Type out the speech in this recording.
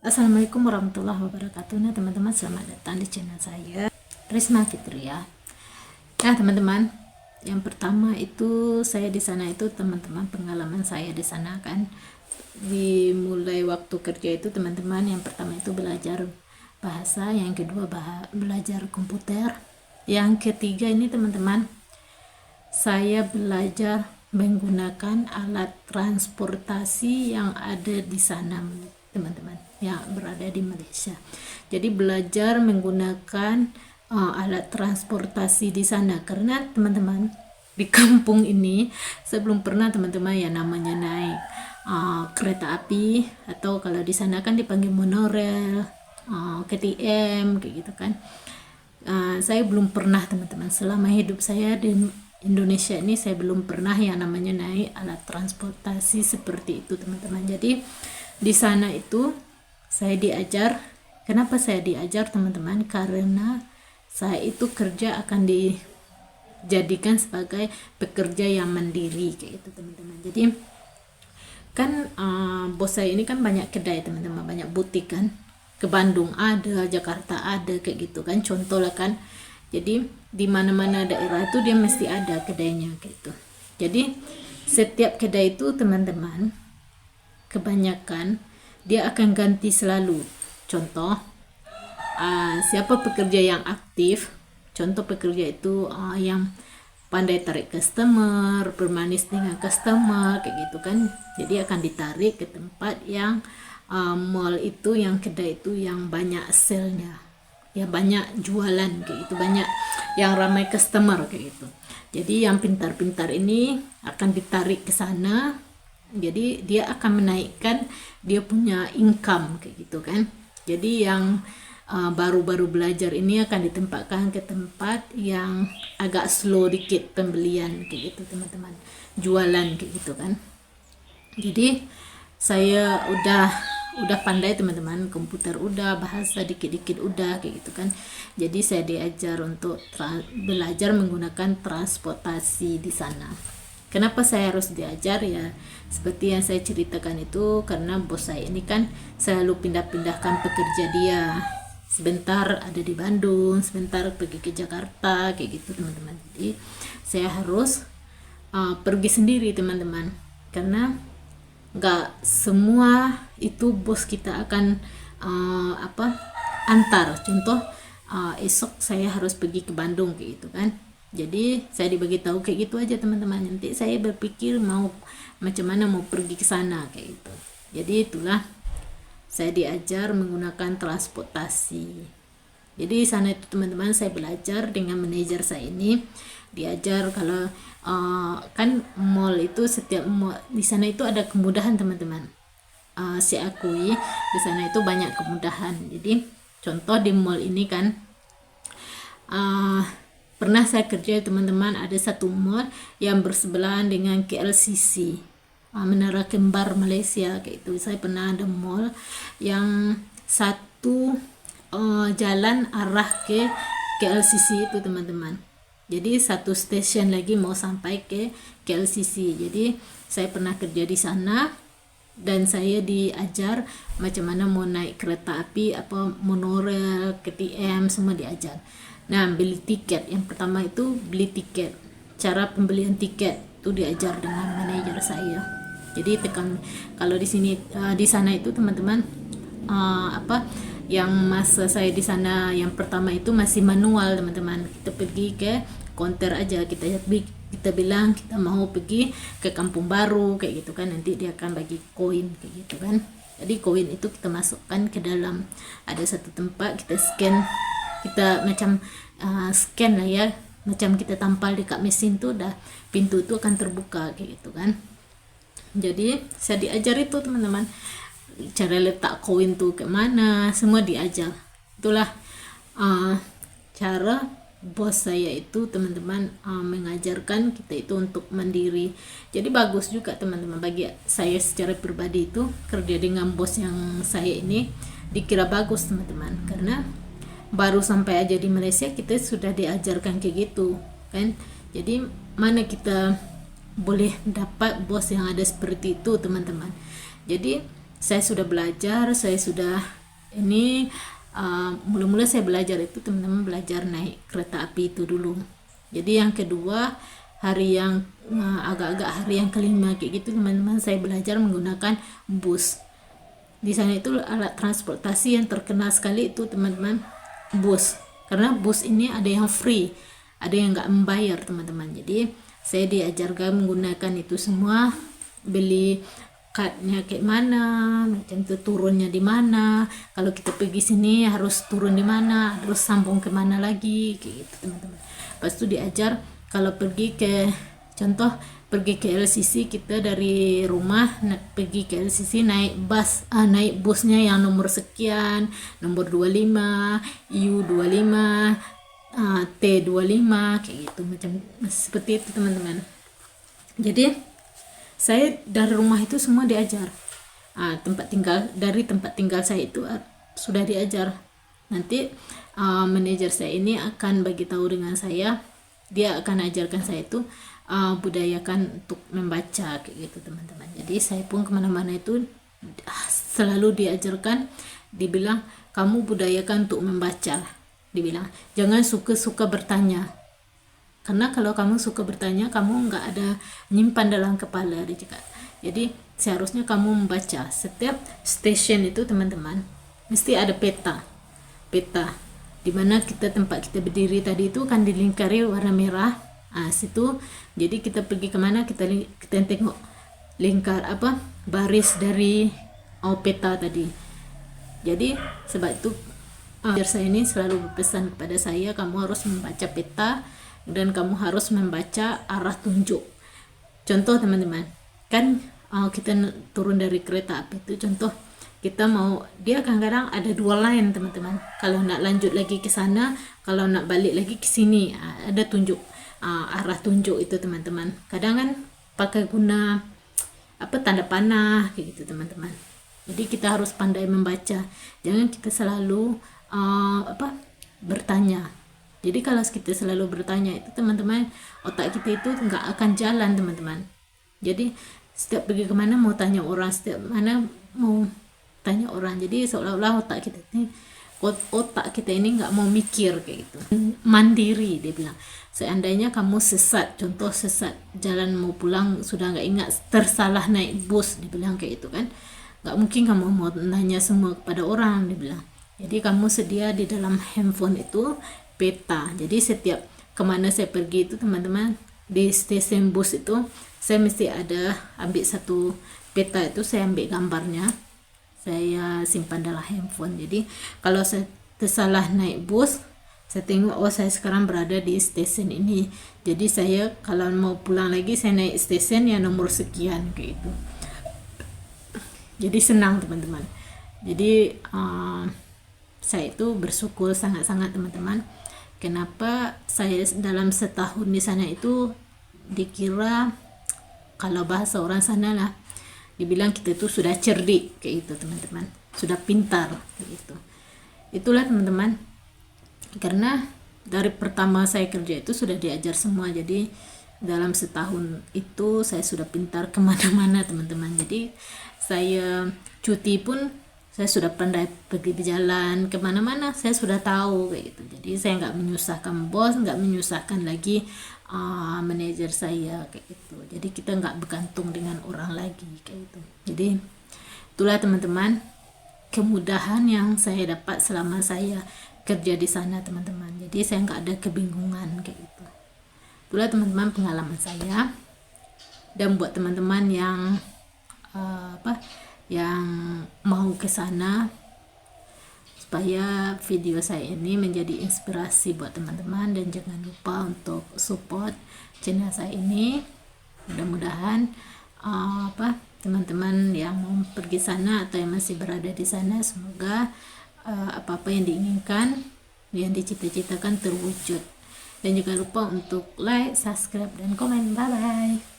Assalamualaikum warahmatullahi wabarakatuh. Nah teman-teman, selamat datang di channel saya, Risma Fitria. Nah teman-teman, yang pertama itu saya di sana itu teman-teman, pengalaman saya di sana kan dimulai waktu kerja itu teman-teman. Yang pertama itu belajar bahasa, yang kedua belajar komputer, yang ketiga ini teman-teman, saya belajar menggunakan alat transportasi yang ada di sana teman-teman, yang berada di Malaysia. Jadi belajar menggunakan alat transportasi di sana, karena teman-teman di kampung ini saya belum pernah teman-teman yang namanya naik kereta api, atau kalau di sana kan dipanggil monorail, KTM kayak gitu kan. Saya belum pernah teman-teman, selama hidup saya di Indonesia ini saya belum pernah yang namanya naik alat transportasi seperti itu teman-teman. Jadi di sana itu saya diajar. Kenapa saya diajar teman-teman? Karena saya itu kerja akan dijadikan sebagai pekerja yang mandiri kayak gitu teman-teman. Jadi kan bos saya ini kan banyak kedai teman-teman, banyak butik kan, ke Bandung ada, Jakarta ada kayak gitu kan, contoh lah kan. Jadi di mana-mana daerah itu dia mesti ada kedainya gitu. Jadi setiap kedai itu teman-teman, kebanyakan dia akan ganti selalu. Contoh, siapa pekerja yang aktif, contoh pekerja itu yang pandai tarik customer, bermanis dengan customer kayak gitu kan. Jadi akan ditarik ke tempat yang mall itu, yang kedai itu yang banyak sale-nya, ya banyak jualan kayak gitu, banyak yang ramai customer kayak gitu. Jadi yang pintar-pintar ini akan ditarik ke sana. Jadi dia akan menaikkan dia punya income kayak gitu kan. Jadi yang baru-baru belajar ini akan ditempatkan ke tempat yang agak slow dikit pembelian kayak gitu teman-teman, jualan kayak gitu kan. Jadi saya udah pandai teman-teman, komputer udah, bahasa dikit-dikit udah kayak gitu kan. Jadi saya diajar untuk belajar menggunakan transportasi di sana. Kenapa saya harus diajar? Ya seperti yang saya ceritakan itu, karena bos saya ini kan selalu pindah-pindahkan pekerja dia, sebentar ada di Bandung, sebentar pergi ke Jakarta kayak gitu teman-teman. Jadi saya harus pergi sendiri teman-teman, karena nggak semua itu bos kita akan antar. Contoh esok saya harus pergi ke Bandung kayak gitu kan. Jadi saya dibagi tahu kayak gitu aja teman-teman. Nanti saya berpikir mau macam mana mau pergi ke sana kayak gitu. Jadi itulah saya diajar menggunakan transportasi. Jadi sana itu teman-teman saya belajar dengan manajer saya ini, diajar kalau kan mall itu, setiap mall di sana itu ada kemudahan teman-teman. Saya akui di sana itu banyak kemudahan. Jadi contoh di mall ini kan pernah saya kerja teman-teman, ada satu mall yang bersebelahan dengan KLCC, Menara Kembar Malaysia kayak itu. Saya pernah ada mall yang satu jalan arah ke KLCC itu teman-teman. Jadi satu stasiun lagi mau sampai ke KLCC. Jadi saya pernah kerja di sana dan saya diajar macam mana mau naik kereta api, apa monorail, KTM, semua diajar. Nah, beli tiket, yang pertama itu beli tiket, cara pembelian tiket itu diajar dengan manajer saya. Jadi tekan, kalau di sini di sana itu teman-teman, yang masa saya di sana yang pertama itu masih manual teman-teman. Kita pergi ke konter aja, kita bilang kita mau pergi ke Kampung Baru kayak gitu kan, nanti dia akan bagi koin kayak gitu kan. Jadi koin itu kita masukkan ke dalam, ada satu tempat kita scan, kita macam scan lah ya, macam kita tampal dekat mesin tuh, dah pintu itu akan terbuka kayak gitu kan. Jadi saya diajar itu teman-teman, cara letak koin tuh ke mana, semua diajar. Itulah cara bos saya itu teman-teman mengajarkan kita itu untuk mandiri. Jadi bagus juga teman-teman, bagi saya secara pribadi itu kerja dengan bos yang saya ini dikira bagus teman-teman, karena baru sampai aja di Malaysia kita sudah diajarkan kayak gitu kan. Jadi mana kita boleh dapat bos yang ada seperti itu teman-teman. Jadi saya sudah belajar, saya sudah ini mula-mula saya belajar itu teman-teman belajar naik kereta api itu dulu. Jadi yang kedua hari yang agak-agak hari yang kelima kayak gitu teman-teman saya belajar menggunakan bus. Di sana itu alat transportasi yang terkenal sekali itu teman-teman bus, karena bus ini ada yang free, ada yang nggak membayar teman-teman. Jadi saya diajarkan menggunakan itu semua, beli cardnya kayak mana, macam itu turunnya di mana, kalau kita pergi sini harus turun di mana, terus sambung ke mana lagi kayak gitu teman-teman. Pas itu diajar kalau pergi ke contoh pergi ke LCC, kita dari rumah pergi ke LCC naik busnya yang nomor sekian, nomor 25, U25, T25 kayak gitu, macam seperti itu teman-teman. Jadi saya dari rumah itu semua diajar. Dari tempat tinggal saya itu sudah diajar. Nanti manajer saya ini akan bagi tahu dengan saya, dia akan ajarkan saya itu budayakan untuk membaca kayak gitu teman-teman. Jadi saya pun kemana-mana itu selalu diajarkan, dibilang kamu budayakan untuk membaca, dibilang jangan suka-suka bertanya, karena kalau kamu suka bertanya kamu nggak ada nyimpan dalam kepala dia cakap. Jadi seharusnya kamu membaca. Setiap stasiun itu teman-teman mesti ada peta di mana tempat kita berdiri tadi itu kan dilingkari warna merah. Situ jadi kita pergi kemana kita tengok lingkar baris dari peta tadi. Jadi sebab itu saya ini selalu berpesan kepada saya, kamu harus membaca peta dan kamu harus membaca arah tunjuk. Contoh teman-teman, kan kita turun dari kereta api itu, contoh kita mau, dia kadang-kadang ada 2 line teman-teman, kalau nak lanjut lagi ke sana, kalau nak balik lagi ke sini, ada tunjuk arah tunjuk itu teman-teman. Kadang kan pakai guna tanda panah kayak gitu teman-teman. Jadi kita harus pandai membaca, jangan kita selalu bertanya. Jadi kalau kita selalu bertanya itu teman-teman, otak kita itu nggak akan jalan teman-teman. Jadi setiap pergi kemana mau tanya orang, setiap mana mau tanya orang. Jadi seolah-olah otak kita ini nggak mau mikir kayak gitu, mandiri. Dia bilang seandainya kamu sesat, contoh sesat jalan mau pulang sudah nggak ingat, tersalah naik bus, dibilang kayak itu kan, nggak mungkin kamu mau nanya semua kepada orang, dibilang. Jadi kamu sedia di dalam handphone itu peta. Jadi setiap kemana saya pergi itu teman-teman, di stasiun bus itu saya mesti ada ambil satu peta, itu saya ambil gambarnya, saya simpan dalam handphone. Jadi kalau saya tersalah naik bus, saya tengok saya sekarang berada di stasiun ini, jadi saya kalau mau pulang lagi saya naik stasiun yang nomor sekian kayak itu. Jadi senang teman-teman. Jadi saya itu bersyukur sangat-sangat teman-teman. Kenapa saya dalam setahun di sana itu dikira, kalau bahasa orang sana lah, dibilang kita itu sudah cerdik kayak itu teman-teman, sudah pintar kayak itu. Itulah teman-teman, karena dari pertama saya kerja itu sudah diajar semua. Jadi dalam setahun itu saya sudah pintar kemana-mana teman-teman. Jadi saya cuti pun saya sudah pandai pergi berjalan kemana-mana, saya sudah tahu kayak gitu. Jadi saya nggak menyusahkan bos, nggak menyusahkan lagi manajer saya kayak gitu. Jadi kita nggak bergantung dengan orang lagi kayak gitu. Jadi itulah teman-teman kemudahan yang saya dapat selama saya kerja di sana teman-teman. Jadi saya nggak ada kebingungan kayak gitu. Itulah teman-teman pengalaman saya. Dan buat teman-teman yang yang mau ke sana, supaya video saya ini menjadi inspirasi buat teman-teman, dan jangan lupa untuk support channel saya ini. Mudah-mudahan teman-teman yang mau pergi sana atau yang masih berada di sana, semoga apa-apa yang diinginkan, yang dicita-citakan terwujud. Dan jangan lupa untuk like, subscribe, dan komen. Bye bye.